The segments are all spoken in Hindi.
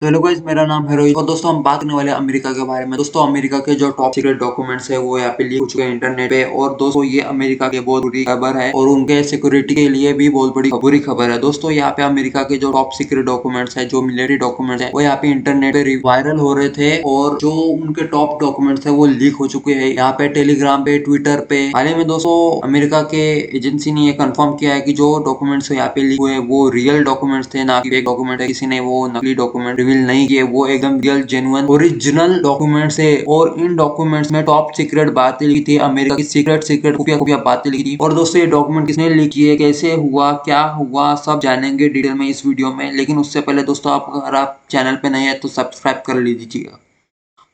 तो हेलो गाइस, मेरा नाम है रोहित और दोस्तों हम बात करने वाले हैं अमेरिका के बारे में। दोस्तों अमेरिका के जो टॉप सीक्रेट डॉक्यूमेंट्स है वो यहाँ पे लीक हो चुके हैं इंटरनेट पे। और दोस्तों ये अमेरिका की बहुत बुरी खबर है और उनके सिक्योरिटी के लिए भी बहुत बड़ी बुरी खबर है। दोस्तों यहाँ पे अमेरिका के जो टॉप सीक्रेट डॉक्यूमेंट्स है, जो मिलिट्री डॉक्यूमेंट्स है, वो यहाँ पे इंटरनेट पे वायरल हो रहे थे और जो उनके टॉप डॉक्यूमेंट्स है वो लीक हो चुके हैं यहाँ पे टेलीग्राम पे, ट्विटर पे। हाल ही में दोस्तों अमेरिका के एजेंसी ने ये कंफर्म किया है कि जो डॉक्यूमेंट्स यहाँ पे लीक हुए वो रियल डॉक्यूमेंट्स थे, ना कि फेक डॉक्यूमेंट है। किसी ने वो नकली डॉक्यूमेंट रिवील नहीं किए, वो एकदम रियल जेन्युइन ओरिजिनल डॉक्यूमेंट्स है। और इन डॉक्यूमेंट्स में टॉप सीक्रेट बातें लिखी थी, अमेरिका की सीक्रेट खुफिया खुफिया बातें लिखी थी। और दोस्तों ये डॉक्यूमेंट किसने लीक किए, कैसे हुआ, क्या हुआ, सब जानेंगे डिटेल में इस वीडियो में। लेकिन उससे पहले दोस्तों अगर आप चैनल पे नए हैं तो सब्सक्राइब कर लीजिएगा।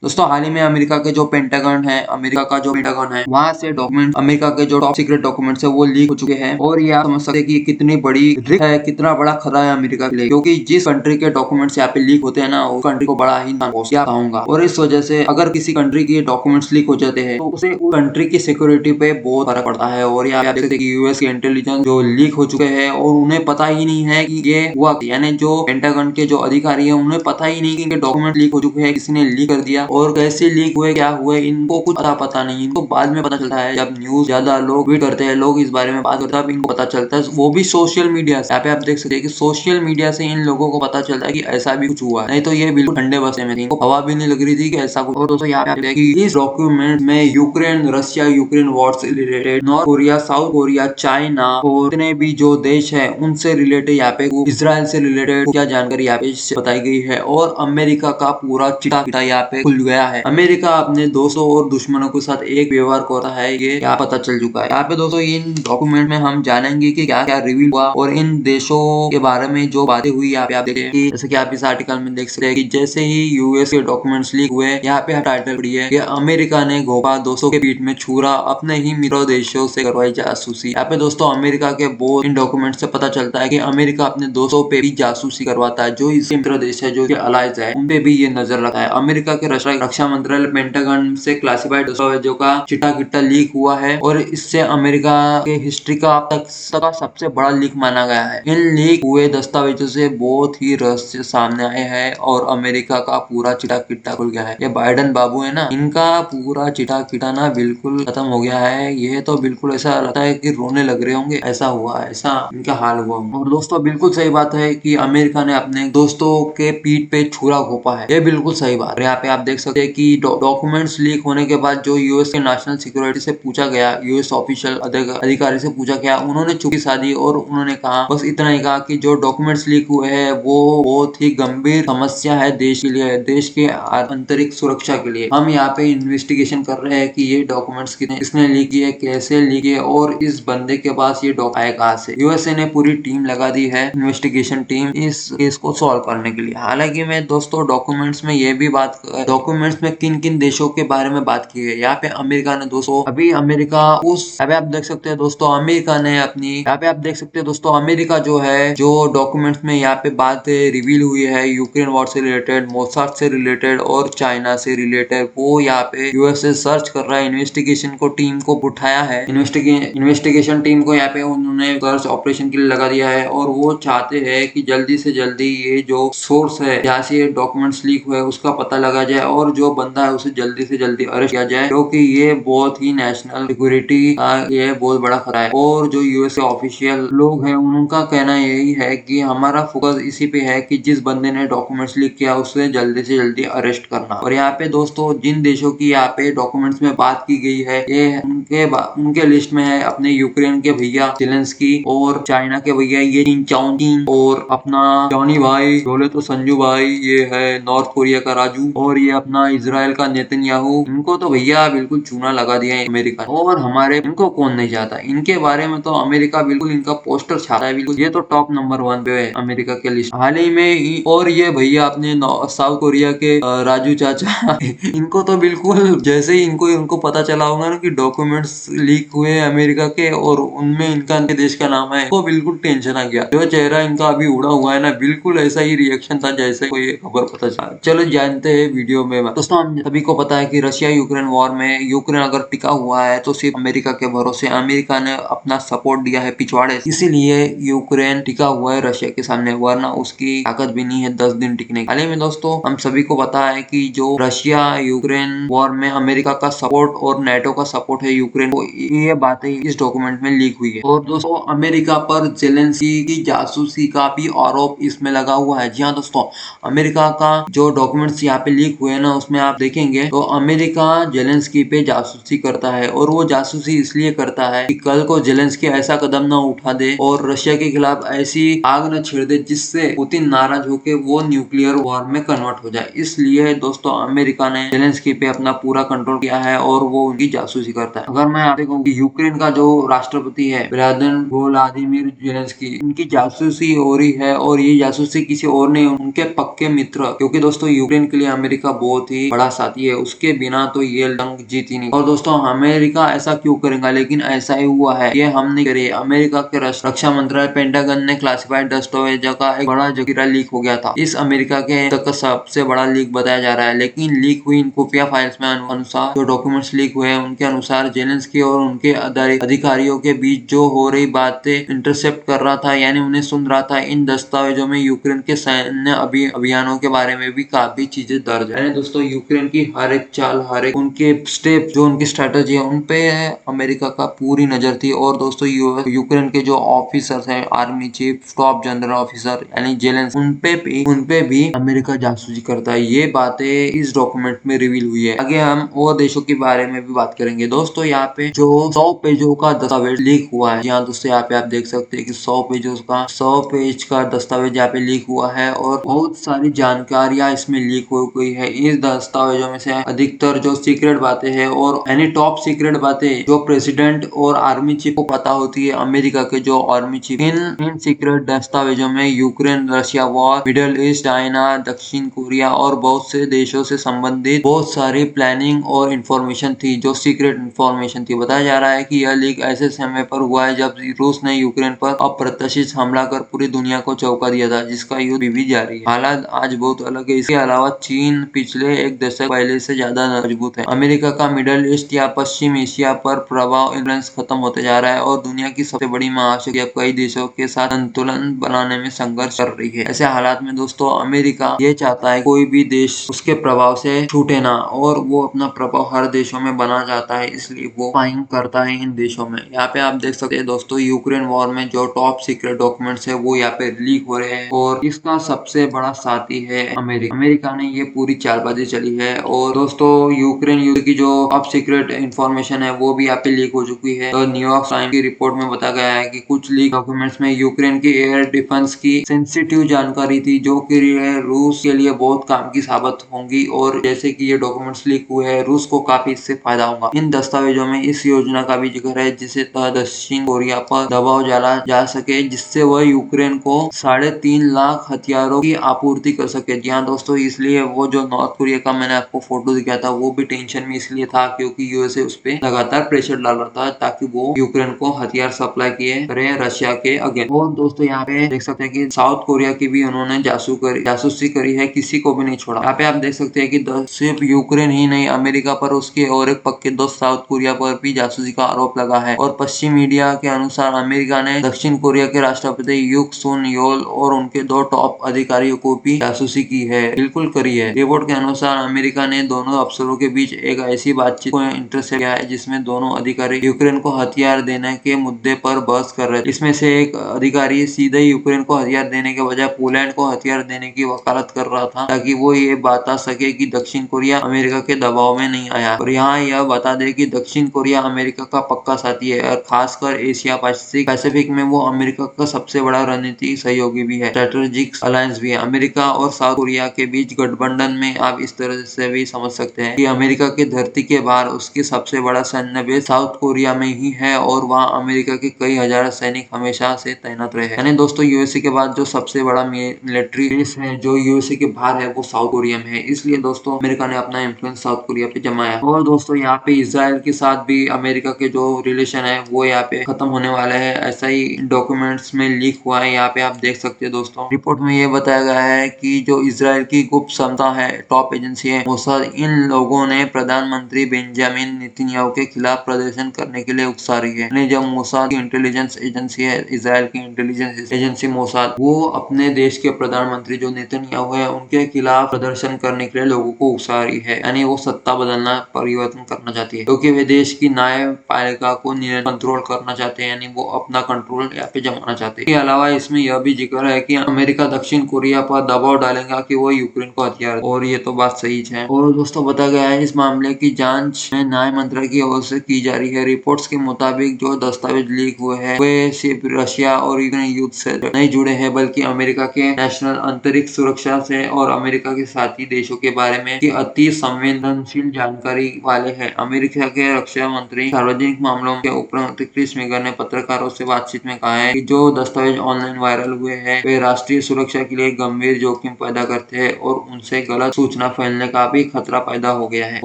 दोस्तों हाल ही में अमेरिका के जो पेंटागन है, अमेरिका का जो पेंटागन है, वहां से डॉक्यूमेंट, अमेरिका के जो टॉप सीक्रेट डॉक्यूमेंट्स है वो लीक हो चुके हैं। और ये आप समझ सकते हैं कि कितनी बड़ी रिस्क है, कितना बड़ा खतरा है अमेरिका के लिए। क्योंकि जिस कंट्री के डॉक्यूमेंट्स यहाँ पे लीक होते हैं ना, उस कंट्री को बड़ा ही नुकसान होगा। और इस वजह से अगर किसी कंट्री के डॉक्यूमेंट्स लीक हो जाते हैं तो उसे उस कंट्री की सिक्योरिटी पे बहुत फर्क पड़ता है। और यहाँ आप देखते हैं कि यूएस के इंटेलिजेंस जो लीक हो चुके हैं और उन्हें पता ही नहीं है कि ये हुआ, यानी जो पेंटागन के जो अधिकारी है उन्हें पता ही नहीं कि डॉक्यूमेंट लीक हो चुके हैं, किसी ने लीक कर दिया और कैसे लीक हुए, क्या हुए, इनको कुछ पता नहीं। इनको बाद में पता चलता है, जब न्यूज ज्यादा लोग ट्वीट करते हैं, लोग इस बारे में बात करते हैं, तब इनको पता चलता है, वो भी सोशल मीडिया से। यहाँ पे आप देख सकते हैं कि सोशल मीडिया से इन लोगों को पता चलता है कि ऐसा भी कुछ हुआ, नहीं तो ये बिल्कुल ठंडे बसे में थी, इनको हवा भी नहीं लग रही थी कि ऐसा कुछ। और दोस्तों यहाँ पे आप देखिए कि इस डॉक्यूमेंट में यूक्रेन, रशिया यूक्रेन वॉर से related, north Korea, south Korea, China और जितने भी जो देश है उनसे रिलेटेड, यहाँ पे इजराइल से रिलेटेड क्या जानकारी यहाँ पे बताई गई है। और अमेरिका का पूरा चिटा पिटा यहाँ पे खुल गया है। अमेरिका अपने दोस्तों और दुश्मनों के साथ एक व्यवहार करता है, ये क्या पता चल चुका है। यहाँ पे दोस्तों इन डॉक्यूमेंट में हम जानेंगे कि क्या क्या रिवील हुआ और इन देशों के बारे में जो बातें हुई। यहाँ पे आप देखें कि जैसे कि आप इस आर्टिकल में देख सकते हैं कि जैसे ही यूएस के डॉक्यूमेंट्स लीक हुए, यहाँ पे टाइटल पड़ी है कि अमेरिका ने घोपा दोस्तों के पीठ में छुरा, अपने ही मित्र देशों से करवाई जासूसी। यहाँ पे दोस्तों अमेरिका के बहुत इन डॉक्यूमेंट से पता चलता है कि अमेरिका अपने दोस्तों पे भी जासूसी करवाता है, जो इसके मित्र देश है, जो अलाइज है, उन पे भी ये नजर रखता है। अमेरिका के रक्षा मंत्रालय पेंटागन से क्लासिफाइड दस्तावेजों का चिट्टा किट्टा लीक हुआ है और इससे अमेरिका के हिस्ट्री का अब तक का सबसे बड़ा लीक माना गया है। इन लीक हुए दस्तावेजों से बहुत ही रहस्य सामने आए हैं और अमेरिका का पूरा चिट्टा किट्टा खुल गया है। ये बाइडन बाबू है ना, इनका पूरा चिट्टा किट्टा ना बिल्कुल खत्म हो गया है। ये तो बिल्कुल ऐसा लगता है कि रोने लग रहे होंगे, ऐसा हुआ, ऐसा इनका हाल हुआ। और दोस्तों बिल्कुल सही बात है कि अमेरिका ने अपने दोस्तों के पीठ पे छुरा घोपा है, ये बिल्कुल सही बात है। यहाँ पे आप देख सकते हैं कि डॉक्यूमेंट्स लीक होने के बाद जो यूएस के नेशनल सिक्योरिटी से पूछा गया, यूएस ऑफिशियल अधिकारी से पूछा गया, उन्होंने चुप्पी साधी और उन्होंने कहा, बस इतना ही कहा कि जो डॉक्यूमेंट्स लीक हुए हैं वो बहुत ही गंभीर समस्या है देश के लिए, देश के आंतरिक सुरक्षा के लिए। हम यहाँ पे इन्वेस्टिगेशन कर रहे हैं कि ये डॉक्यूमेंट्स किसने लीक किए, कैसे लीक किए और इस बंदे के पास ये आए कहाँ से। यूएसए ने पूरी टीम लगा दी है, इन्वेस्टिगेशन टीम, इस केस को सॉल्व करने के लिए। हालांकि मैं दोस्तों डॉक्यूमेंट्स में ये भी बात, डॉक्यूमेंट्स में किन किन देशों के बारे में बात की है। यहाँ पे अमेरिका ने दोस्तों, अभी अमेरिका उस, यहाँ पे आप देख सकते हैं दोस्तों अमेरिका ने अपनी, यहाँ पे आप देख सकते हैं दोस्तों अमेरिका जो है, जो डॉक्यूमेंट्स में यहाँ पे बात रिवील हुई है यूक्रेन वॉर से रिलेटेड, मोसाद से रिलेटेड और चाइना से रिलेटेड, वो यहाँ पे यूएसए सर्च कर रहा है। इन्वेस्टिगेशन को टीम को उठाया है, इन्वेस्टिगेशन टीम को यहाँ पे उन्होंने सर्च ऑपरेशन के लिए लगा दिया है और वो चाहते हैं कि जल्दी से जल्दी ये जो सोर्स है जहाँ से ये डॉक्यूमेंट्स लीक हुए उसका पता लगा जाए और जो बंदा है उसे जल्दी से जल्दी अरेस्ट किया जाए, क्योंकि ये बहुत ही नेशनल सिक्योरिटी का ये बहुत बड़ा खतरा है। और जो यूएस के ऑफिशियल लोग हैं उनका कहना यही है कि हमारा फोकस इसी पे है कि जिस बंदे ने डॉक्यूमेंट्स लीक किया उसे जल्दी से जल्दी अरेस्ट करना। और यहाँ पे दोस्तों जिन देशों की यहाँ पे डॉक्यूमेंट्स में बात की गई है, ये उनके लिस्ट में है अपने यूक्रेन के भैया जेलेंस्की और चाइना के भैया ये किम जोंग उन और अपना जॉनी भाई, बोले तो संजू भाई, ये है नॉर्थ कोरिया का राजू और ये अपना इजराइल का नेतन्याहू। इनको तो भैया बिल्कुल चूना लगा दिया है अमेरिका। और हमारे इनको कौन नहीं चाहता, इनके बारे में तो अमेरिका बिल्कुल इनका पोस्टर छाता है बिल्कुल। ये तो टॉप नंबर 1 पे है अमेरिका के लिस्ट हाल ही में। और ये भैया अपने साउथ कोरिया के राजू चाचा इनको तो बिल्कुल जैसे ही इनको पता चला होगा ना कि डॉक्यूमेंट्स लीक हुए अमेरिका के और उनमें इनका देश का नाम है, वो बिल्कुल टेंशन आ गया। जो चेहरा इनका अभी उड़ा हुआ है ना, बिल्कुल ऐसा ही रिएक्शन था जैसे कोई खबर पता चला। चलो जानते हैं वीडियो में। 1999 में। दोस्तों हम सभी को पता है कि रशिया यूक्रेन वॉर में यूक्रेन अगर टिका हुआ है तो सिर्फ अमेरिका के भरोसे। अमेरिका ने अपना सपोर्ट दिया है पिछवाड़े, इसीलिए यूक्रेन टिका हुआ है रशिया के सामने, वरना उसकी ताकत भी नहीं है 10 दिन टिकने की। हाल ही में दोस्तों हम सभी को पता है कि जो रशिया यूक्रेन वॉर में अमेरिका का सपोर्ट और नेटो का सपोर्ट है यूक्रेन को, ये बातें इस डॉक्यूमेंट में लीक हुई है। और दोस्तों अमेरिका पर जेलेंस्की की जासूसी का भी आरोप इसमें लगा हुआ है। जी हाँ दोस्तों, अमेरिका का जो डॉक्यूमेंट्स यहाँ पे लीक हुए ना, उसमें आप देखेंगे तो अमेरिका जेलेंस्की पे जासूसी करता है, और वो जासूसी इसलिए करता है कि कल को जेलेंस्की ऐसा कदम ना उठा दे और रशिया के खिलाफ ऐसी आग न छेड़ दे जिससे पुतिन नाराज होकर वो न्यूक्लियर वॉर में कन्वर्ट हो जाए। इसलिए दोस्तों अमेरिका ने जेलेंस्की पे अपना पूरा कंट्रोल किया है और वो उनकी जासूसी करता है। अगर मैं आपको कहूँ कि यूक्रेन का जो राष्ट्रपति है व्लादिमीर जेलेंस्की, इनकी जासूसी हो रही है, और ये जासूसी किसी और नहीं, उनके पक्के मित्र, क्योंकि दोस्तों यूक्रेन के लिए अमेरिका बहुत ही बड़ा साथी है, उसके बिना तो ये जंग जीती नहीं। और दोस्तों अमेरिका ऐसा क्यों करेगा, लेकिन ऐसा ही हुआ है, ये हम नहीं करे। अमेरिका के रक्षा मंत्रालय पेंटागन ने क्लासिफाइड दस्तावेज का एक बड़ा जखीरा लीक हो गया था। इस अमेरिका के तक का सबसे बड़ा लीक बताया जा रहा है, लेकिन लीक हुई इन खुफिया फाइल्स में अनुसार जो डॉक्यूमेंट्स लीक हुए हैं उनके अनुसार जेलेंस्की और उनके अधिकारियों के बीच जो हो रही बातें इंटरसेप्ट कर रहा था, यानी उन्हें सुन रहा था। इन दस्तावेजों में यूक्रेन के सैन्य अभियानों के बारे में भी काफी चीजें दर्ज है। दोस्तों यूक्रेन की हर एक चाल, हर एक उनके स्टेप, जो उनकी स्ट्रेटेजी है, उन पे अमेरिका का पूरी नजर थी। और दोस्तों यूक्रेन के जो ऑफिसर्स हैं, army chief, top general officer यानी जेलेंस्की, उनपे भी अमेरिका जासूसी करता है। ये बातें इस डॉक्यूमेंट में रिवील हुई है। आगे हम और देशों के बारे में भी बात करेंगे। दोस्तों यहाँ पे जो 100 पेजों का दस्तावेज लीक हुआ है, यहाँ दोस्तों यहाँ पे आप देख सकते हैं कि 100 पेज का दस्तावेज यहाँ पे लीक हुआ है, और बहुत सारी जानकारियां इसमें लीक हो गई है। इस दस्तावेजों में से अधिकतर जो सीक्रेट बातें हैं, और यानी टॉप सीक्रेट बातें जो प्रेसिडेंट और आर्मी चीफ को पता होती है, अमेरिका के जो आर्मी चीफ, इन सीक्रेट दस्तावेजों में Ukraine Russia war, middle east, China, दक्षिण कोरिया और बहुत से देशों से संबंधित बहुत सारी प्लानिंग और इंफॉर्मेशन थी, जो सीक्रेट इंफॉर्मेशन थी। बताया जा रहा है कि यह लीक ऐसे समय पर हुआ है जब रूस ने यूक्रेन पर अप्रत्याशित हमला कर पूरी दुनिया को चौंका दिया था, जिसका युद्ध भी जारी है। हालात आज बहुत अलग है। इसके अलावा चीन पिछले एक दशक पहले से ज्यादा मजबूत है। अमेरिका का मिडिल ईस्ट या पश्चिम एशिया पर प्रभाव, इन्फ्लुएंस खत्म होते जा रहा है, और दुनिया की सबसे बड़ी महाशक्ति अब कई देशों के साथ संतुलन बनाने में संघर्ष कर रही है। ऐसे हालात में दोस्तों अमेरिका ये चाहता है कोई भी देश उसके प्रभाव से छूटे ना, और वो अपना प्रभाव हर देशों में बना जाता है, इसलिए वो फाइंग करता है इन देशों में। यहाँ पे आप देख सकते हैं दोस्तों यूक्रेन वॉर में जो टॉप सीक्रेट डॉक्यूमेंट्स है वो यहाँ पे लीक हो रहे हैं, और इसका सबसे बड़ा साथी है अमेरिका ने ये पूरी चालबाजी चली है। और दोस्तों यूक्रेन युद्ध की जो टॉप सीक्रेट इंफॉर्मेशन है वो भी यहाँ पे लीक हो चुकी है। तो न्यूयॉर्क टाइम्स की रिपोर्ट में बताया गया है कि कुछ लीक डॉक्यूमेंट्स में यूक्रेन की एयर डिफेंस की सेंसिटिव जानकारी थी, जो कि रूस के लिए बहुत काम की साबित होंगी, और जैसे कि ये डॉक्यूमेंट्स लीक हुए हैं रूस को काफी इससे फायदा होगा। इन दस्तावेजों में इस योजना का भी जिक्र है जिसे दक्षिण कोरिया पर दबाव डाला जा सके, जिससे वह यूक्रेन को 3.5 लाख हथियारों की आपूर्ति कर सके। जी हाँ दोस्तों, इसलिए वो जो नॉर्थ कोरिया का मैंने आपको फोटो दिखाया था वो भी टेंशन में इसलिए था क्योंकि यूएसए उस पर लगातार प्रेशर डाल रहा था ताकि वो यूक्रेन को हथियार सप्लाई किए करे रशिया के अगेंस्ट। और दोस्तों यहाँ पे देख सकते हैं कि साउथ कोरिया की भी उन्होंने जासूसी करी है, किसी को भी नहीं छोड़ा। यहाँ पे आप देख सकते हैं कि सिर्फ यूक्रेन ही नहीं, अमेरिका पर उसके और एक पक्के दोस्त साउथ कोरिया पर भी जासूसी का आरोप लगा है। और पश्चिम मीडिया के अनुसार अमेरिका ने दक्षिण कोरिया के राष्ट्रपति युग सुन योल और उनके 2 टॉप अधिकारियों को भी जासूसी की है, बिल्कुल करी है। रिपोर्ट के अनुसार अमेरिका ने दोनों अफसरों के बीच एक ऐसी बातचीत को इंटरसेप्ट किया है जिसमें दोनों अधिकारी यूक्रेन को हथियार देने के मुद्दे पर बहस कर रहे थे। इसमें से एक अधिकारी सीधे यूक्रेन को हथियार देने के बजाय पोलैंड को हथियार देने की वकालत कर रहा था, ताकि वो ये बता सके कि दक्षिण कोरिया अमेरिका के दबाव में नहीं आया। और यहाँ यह बता दे कि दक्षिण कोरिया अमेरिका का पक्का साथी है, और खासकर एशिया पैसिफिक में वो अमेरिका का सबसे बड़ा रणनीतिक सहयोगी भी है, स्ट्रेटेजिक अलायंस भी है। अमेरिका और साउथ कोरिया के बीच गठबंधन में आप इस तरह से भी समझ सकते हैं कि अमेरिका की धरती के बाहर उसकी सबसे बड़ा सैन्य बेस साउथ कोरिया में ही है, और वहाँ अमेरिका के कई हजार सैनिक हमेशा से तैनात रहे हैं। यानी दोस्तों यूएसए के बाद जो सबसे बड़ा मिलिट्री बेस है जो यूएसए के बाहर है वो साउथ कोरिया में है, इसलिए दोस्तों अमेरिका ने अपना इन्फ्लुएंस साउथ कोरिया पे जमाया। और दोस्तों यहाँ पे इजराइल के साथ भी अमेरिका के जो रिलेशन है वो यहाँ पे खत्म होने वाले हैं, ऐसा ही डॉक्यूमेंट्स में लीक हुआ है। यहाँ पे आप देख सकते हैं दोस्तों, रिपोर्ट में ये बताया गया है कि जो इजराइल की गुप्त क्षमता है, टॉप टॉप एजेंसी है मोसाद, इन लोगों ने प्रधानमंत्री बेंजामिन नेतन्याहू के खिलाफ प्रदर्शन करने के लिए उकसा रही है। जब मोसाद की इंटेलिजेंस एजेंसी है, इजराइल की इंटेलिजेंस एजेंसी मोसाद, वो अपने देश के प्रधानमंत्री जो नेतन्याहू है उनके खिलाफ प्रदर्शन करने के लिए लोगों को उकसा रही है, यानी वो सत्ता बदलना, परिवर्तन करना चाहती है, क्योंकि वे देश की न्यायपालिका को कंट्रोल करना चाहते हैं, यानी वो अपना कंट्रोल यहाँ पे जमाना चाहते हैं। इसके अलावा इसमें यह भी जिक्र है कि अमेरिका दक्षिण कोरिया पर दबाव डालेगा कि वो यूक्रेन को हथियार, और ये तो बात सही है। और दोस्तों बताया गया है इस मामले की जांच न्याय मंत्रालय की ओर से की जा रही है। रिपोर्ट्स के मुताबिक जो दस्तावेज लीक हुए हैं वे सिर्फ रशिया और यूक्रेन युद्ध से नहीं जुड़े हैं, बल्कि अमेरिका के नेशनल अंतरिक्ष सुरक्षा से और अमेरिका के साथी देशों के बारे में की अति संवेदनशील जानकारी वाले हैं। अमेरिका के रक्षा मंत्री सार्वजनिक मामलों के उप मंत्री क्रिस मेगर ने पत्रकारों से बातचीत में कहा है कि जो दस्तावेज ऑनलाइन वायरल हुए हैं वे राष्ट्रीय सुरक्षा के लिए गंभीर जोखिम पैदा करते हैं और उनसे गलत सूचना फैलने का भी खतरा पैदा हो गया है।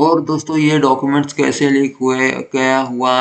और दोस्तों ये डॉक्यूमेंट्स कैसे लीक हुए, क्या हुआ,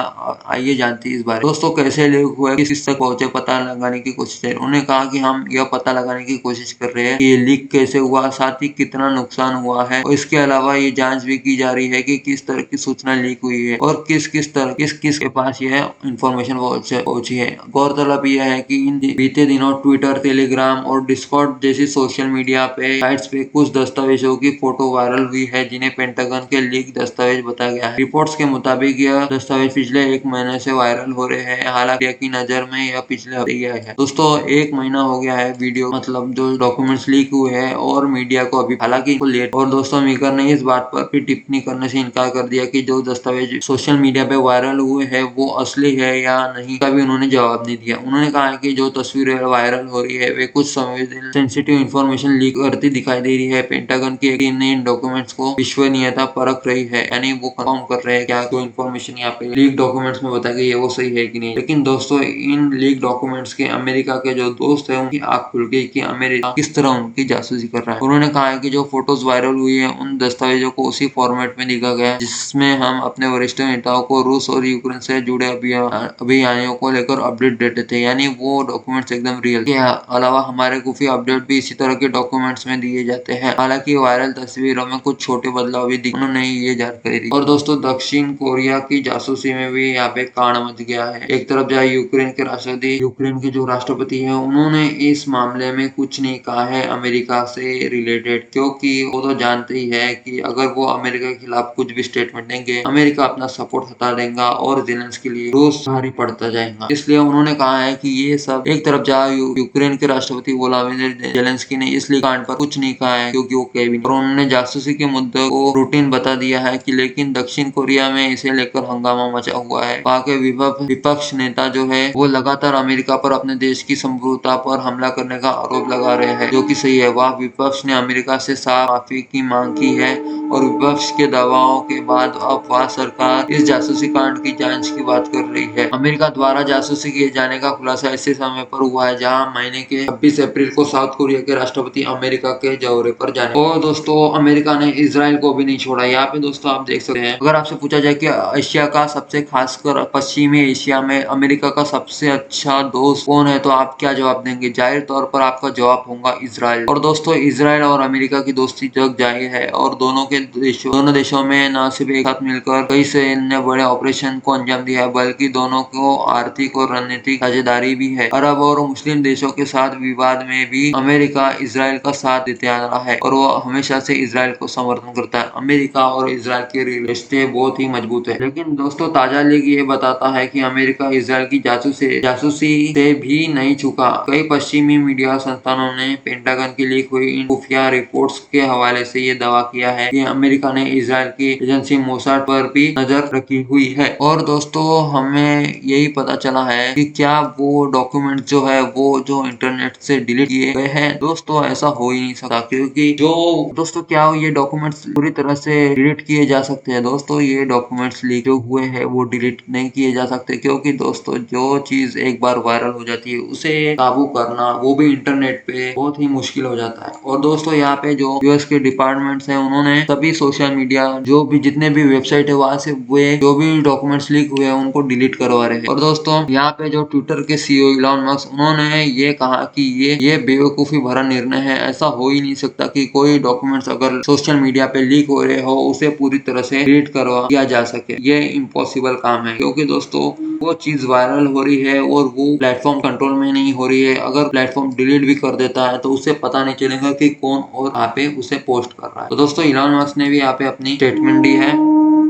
आइए जानते हैं इस बारे। दोस्तों कैसे लीक हुए, किस तक पहुंचे, पता लगाने की कोशिश है। उन्होंने कहा कि हम यह पता लगाने की कोशिश कर रहे हैं कि ये लीक कैसे हुआ, साथ ही कितना नुकसान हुआ है, और इसके अलावा ये जांच भी की जा रही है कि किस तरह की सूचना लीक हुई है और किस किस के पास यह इंफॉर्मेशन पहुंची है। गौरतलब यह है कि इन बीते दिनों ट्विटर, टेलीग्राम और डिस्कॉर्ड जैसी सोशल मीडिया पे साइट्स पे कुछ दस्तावेजों की फोटो वायरल हुई है जिन्हें पेंटागन के लीक दस्तावेज बताया गया है। रिपोर्ट्स के मुताबिक यह दस्तावेज पिछले 1 महीने से वायरल हो रहे हैं, हालांकि की नजर में यह पिछले हफ्ते ही आया है। दोस्तों 1 महीना हो गया है वीडियो, मतलब जो डॉक्यूमेंट्स लीक हुए हैं, और मीडिया को अभी हालांकि लेट। और दोस्तों मेकर ने इस बात पर भी टिप्पणी करने से इनकार कर दिया कि जो दस्तावेज सोशल मीडिया पे वायरल हुए हैं वो असली है या नहीं का भी उन्होंने जवाब नहीं दिया। उन्होंने कहा है कि जो तस्वीरें वायरल हो रही है वे कुछ सेंसिटिव इंफॉर्मेशन लीक करती दिखाई दे रही है। पेंटागन की टीम ने इन डॉक्यूमेंट्स को विश्वसनीयता परख रही है, यानी वो कंफर्म कर रहे हैं क्या जो इन्फॉर्मेशन यहाँ पे लीक डॉक्यूमेंट्स में बताई गई है वो सही है कि नहीं। लेकिन दोस्तों इन लीक डॉक्यूमेंट्स के अमेरिका के जो दोस्त है उनकी आंख खुल गई कि अमेरिका किस तरह उनकी जासूसी कर रहा है। उन्होंने कहा है कि जो फोटोज वायरल हुई है उन दस्तावेजों को उसी फॉर्मेट में दिखा गया जिसमें हम अपने वरिष्ठ नेताओं को रूस और यूक्रेन से जुड़े अभियानों को लेकर अपडेट देते थे, यानी वो डॉक्यूमेंट्स एकदम रियल। के अलावा हमारे खुफिया अपडेट भी इसी तरह के डॉक्यूमेंट्स में दिए जाते हैं। हालांकि वायरल तस्वीरों में कुछ छोटे बदलाव भी दिखे, उन्होंने ये जानकारी दी। और दोस्तों दक्षिण कोरिया की जासूसी में भी यहाँ पे कांड मच गया है। एक तरफ जहाँ यूक्रेन के जो राष्ट्रपति है उन्होंने इस मामले में कुछ नहीं कहा है अमेरिका से रिलेटेड, क्योंकि वो तो जानते ही है कि अगर वो अमेरिका के खिलाफ कुछ भी स्टेटमेंट देंगे अमेरिका अपना सपोर्ट हटा देगा और जेलेंस्की के लिए रूस भारी पड़ता जाएगा। इसलिए उन्होंने कहा है कि ये सब एक तरफ जहाँ यूक्रेन के राष्ट्रपति वोलोदिमीर जेलेंस्की ने इसलिए कांड पर कुछ नहीं कहा है क्योंकि वो कैबिनेट, और उन्होंने जासूसी के मुद्दे को रूटीन बता दिया है कि लेकिन दक्षिण कोरिया में इसे लेकर हंगामा मचा हुआ है। वहाँ के विपक्ष नेता जो है वो लगातार अमेरिका पर अपने देश की संप्रभुता पर हमला करने का आरोप लगा रहे हैं, जो कि सही है। वह विपक्ष ने अमेरिका से साफ माफी की मांग की है और विपक्ष के दबाव के बाद अब वह सरकार इस जासूसी कांड की जांच की बात कर रही है। अमेरिका द्वारा जासूसी किए जाने का खुलासा ऐसे समय पर हुआ है जहां महीने के 26 अप्रैल को साउथ कोरिया के राष्ट्रपति अमेरिका के दौरे पर जाने, और दोस्तों अमेरिका ने इजराइल को भी नहीं छोड़ा। यहाँ पे दोस्तों आप देख सकते हैं, अगर आपसे पूछा जाए कि एशिया का सबसे खासकर पश्चिमी एशिया में अमेरिका का सबसे अच्छा दोस्त कौन है तो आप क्या जवाब देंगे? जाहिर तौर पर आपका जवाब होगा इजराइल। और दोस्तों इजराइल और अमेरिका की दोस्ती जग जाहिर है और दोनों देशों में न सिर्फ एक साथ मिलकर कई सैन्य बड़े ऑपरेशन को अंजाम दिया है, बल्कि दोनों को आर्थिक और रणनीतिक साझेदारी भी है। अरब और मुस्लिम देशों के साथ विवाद में भी अमेरिका इजराइल का साथ देते आ रहा है और वो हमेशा से इजराइल को समर्थन करता है। अमेरिका और इजराइल के रिश्ते बहुत ही मजबूत है। लेकिन दोस्तों ताजा लीक ये बताता है कि अमेरिका इजराइल की जासूसी से भी नहीं चुका। कई पश्चिमी मीडिया संस्थानों ने पेंटागन की लीक हुई इन खुफिया रिपोर्ट्स के हवाले से ये दावा किया है कि अमेरिका ने इजराइल की एजेंसी मोसाद पर भी नजर रखी हुई है। और दोस्तों हमें यही पता चला है कि क्या वो डॉक्यूमेंट जो है वो जो इंटरनेट से डिलीट किए गए हैं। दोस्तों ऐसा हो ही नहीं सकता, क्योंकि जो दोस्तों क्या ये डॉक्यूमेंट्स पूरी तरह से डिलीट किए जा सकते हैं? दोस्तों ये डॉक्यूमेंट्स लीक जो हुए हैं वो डिलीट नहीं किए जा सकते, क्योंकि दोस्तों जो चीज एक बार वायरल हो जाती है उसे काबू करना वो भी इंटरनेट पे बहुत ही मुश्किल हो जाता है। और दोस्तों यहाँ पे जो यूएस के डिपार्टमेंट्स हैं उन्होंने सभी सोशल मीडिया जो भी जितने भी वेबसाइट है वहां से वे जो भी डॉक्यूमेंट्स लीक हुए हैं उनको डिलीट करवा रहे हैं। और दोस्तों यहाँ पे जो ट्विटर के सीईओ इलॉन मस्क उन्होंने ये कहा कि ये बेवकूफी भरा निर्णय है। ऐसा हो ही नहीं सकता कि कोई डॉक्यूमेंट डॉक्यूमेंट्स अगर सोशल मीडिया पे लीक हो रहे हो उसे पूरी तरह से डिलीट करवा दिया जा सके। ये इम्पॉसिबल काम है क्योंकि दोस्तों वो चीज वायरल हो रही है और वो प्लेटफॉर्म कंट्रोल में नहीं हो रही है। अगर प्लेटफॉर्म डिलीट भी कर देता है तो उससे पता नहीं चलेगा कि कौन और यहाँ पे उसे पोस्ट कर रहा है। तो दोस्तों इलॉन मस्क ने भी यहाँ पे अपनी स्टेटमेंट दी है।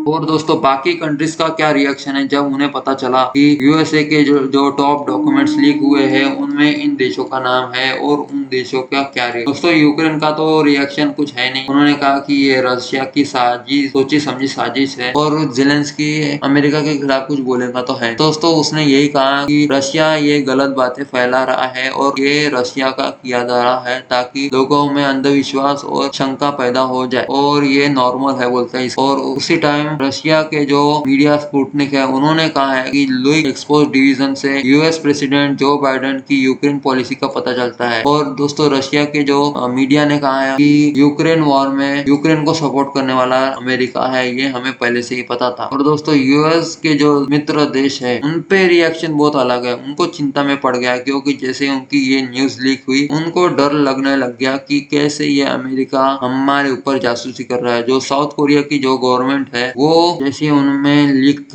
और दोस्तों बाकी कंट्रीज का क्या रिएक्शन है जब उन्हें पता चला कि यूएसए के जो टॉप डॉक्यूमेंट्स लीक हुए हैं उनमें इन देशों का नाम है और उन देशों का क्या रिएक्शन। दोस्तों यूक्रेन का तो रिएक्शन कुछ है नहीं। उन्होंने कहा कि ये रशिया की साजिश, सोची समझी साजिश है और जेलेंस्की अमेरिका के खिलाफ कुछ बोलेगा तो है। दोस्तों उसने यही कहा कि रशिया ये गलत बातें फैला रहा है और ये रशिया का किया जा रहा है ताकि लोगों में अंधविश्वास और शंका पैदा हो जाए और ये नॉर्मल है बोलता है। और उसी टाइम रशिया के जो मीडिया स्पुतनिक है उन्होंने कहा है कि लुई एक्सपोज डिवीजन से यूएस प्रेसिडेंट जो बाइडेन की यूक्रेन पॉलिसी का पता चलता है। और दोस्तों रशिया के जो मीडिया ने कहा है कि यूक्रेन वॉर में यूक्रेन को सपोर्ट करने वाला अमेरिका है, ये हमें पहले से ही पता था। और दोस्तों यूएस के जो मित्र देश है उन पे रिएक्शन बहुत अलग है। उनको चिंता में पड़ गया क्योंकि जैसे उनकी ये न्यूज लीक हुई उनको डर लगने लग गया कि कैसे ये अमेरिका हमारे ऊपर जासूसी कर रहा है। जो साउथ कोरिया की जो गवर्नमेंट है वो जैसे उनमें लीक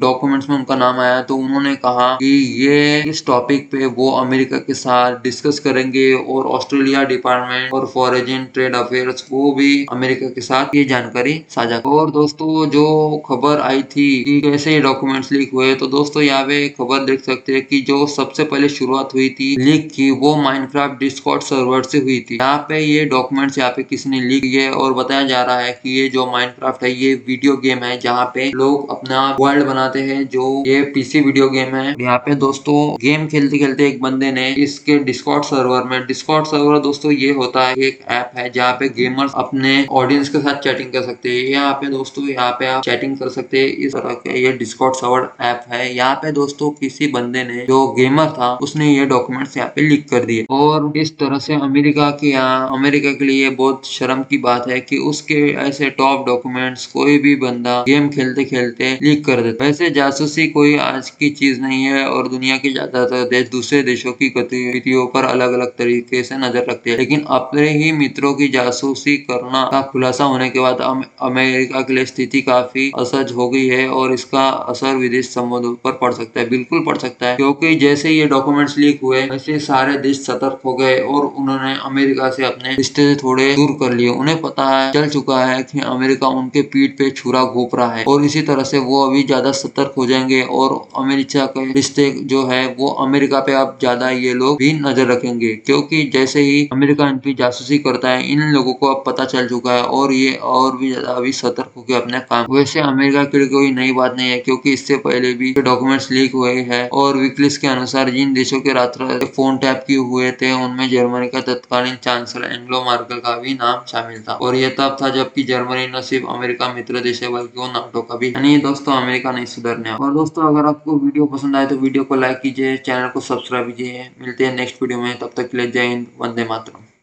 डॉक्यूमेंट्स में उनका नाम आया तो उन्होंने कहा कि ये इस टॉपिक पे वो अमेरिका के साथ डिस्कस करेंगे और ऑस्ट्रेलिया डिपार्टमेंट और फॉरेन ट्रेड अफेयर्स वो भी अमेरिका के साथ ये जानकारी साझा। और दोस्तों जो खबर आई थी कि कैसे डॉक्यूमेंट्स लीक हुए तो दोस्तों यहाँ पे खबर देख सकते हैं कि जो सबसे पहले शुरुआत हुई थी लीक की वो माइनक्राफ्ट डिस्कॉर्ड सर्वर से हुई थी। यहाँ पे ये डॉक्यूमेंट्स यहाँ पे किसी ने लीक किए और बताया जा रहा है कि ये जो माइनक्राफ्ट है ये वीडियो गेम है जहाँ पे लोग अपना वर्ल्ड बनाते हैं। जो ये पीसी वीडियो गेम है। यहाँ पे दोस्तों गेम खेलते खेलते एक बंदे ने इसके डिस्कॉर्ड सर्वर में, डिस्कॉर्ड सर्वर दोस्तों ये होता है एक ऐप है जहाँ पे गेमर्स अपने ऑडियंस के साथ चैटिंग कर सकते हैं। यहाँ पे दोस्तों यहाँ पे आप चैटिंग कर सकते हैं। इस तरह के ये डिस्कॉर्ड सर्वर ऐप है। यहाँ पे दोस्तों किसी बंदे ने जो गेमर था उसने ये डॉक्यूमेंट्स यहाँ पे लीक कर दिए और इस तरह से अमेरिका के लिए बहुत शर्म की बात है कि उसके ऐसे टॉप डॉक्यूमेंट्स कोई भी बंदा गेम खेलते खेलते लीक कर देता है। वैसे जासूसी कोई आज की चीज नहीं है और दुनिया के ज्यादातर देश दूसरे देशों की गतिविधियों पर अलग अलग तरीके से नजर रखते हैं, लेकिन अपने ही मित्रों की जासूसी करना का खुलासा होने के बाद अमेरिका के लिए स्थिति काफी असहज हो गई है और इसका असर विदेश संबंधों पर पड़ सकता है। बिल्कुल पड़ सकता है क्योंकि जैसे ये डॉक्यूमेंट्स लीक हुए वैसे सारे देश सतर्क हो गए और उन्होंने अमेरिका से अपने रिश्ते थोड़े दूर कर लिए। उन्हें पता चल चुका है कि अमेरिका उनके पीठ पे छुरा घोंप रहा है और इसी तरह से वो अभी ज्यादा सतर्क हो जाएंगे और अमेरिका के रिश्ते जो है वो अमेरिका पे अब ज्यादा ये लोग भी नजर रखेंगे क्योंकि जैसे ही अमेरिका इन पे जासूसी करता है इन लोगों को अब पता चल चुका है और ये और भी ज्यादा अभी सतर्क होकर अपने काम। वैसे अमेरिका के लिए कोई नई बात नहीं है क्योंकि इससे पहले भी डॉक्यूमेंट्स लीक हुए हैं और विकिलीक्स के अनुसार जिन देशों के रात्र फोन टैप किए हुए थे उनमें जर्मनी का तत्कालीन चांसलर एंग्लो मार्केल का भी नाम शामिल था और यह तब था जबकि जर्मनी न सिर्फ अमेरिका मित्र देश है बल्कि वो नाटो का भी। यानी दोस्तों अमेरिका नहीं सुधरने। और दोस्तों अगर आपको वीडियो पसंद आए तो वीडियो को लाइक कीजिए, चैनल को सब्सक्राइब कीजिए। मिलते हैं नेक्स्ट वीडियो में, तब तक के लिए जय हिंद, वंदे मातरम।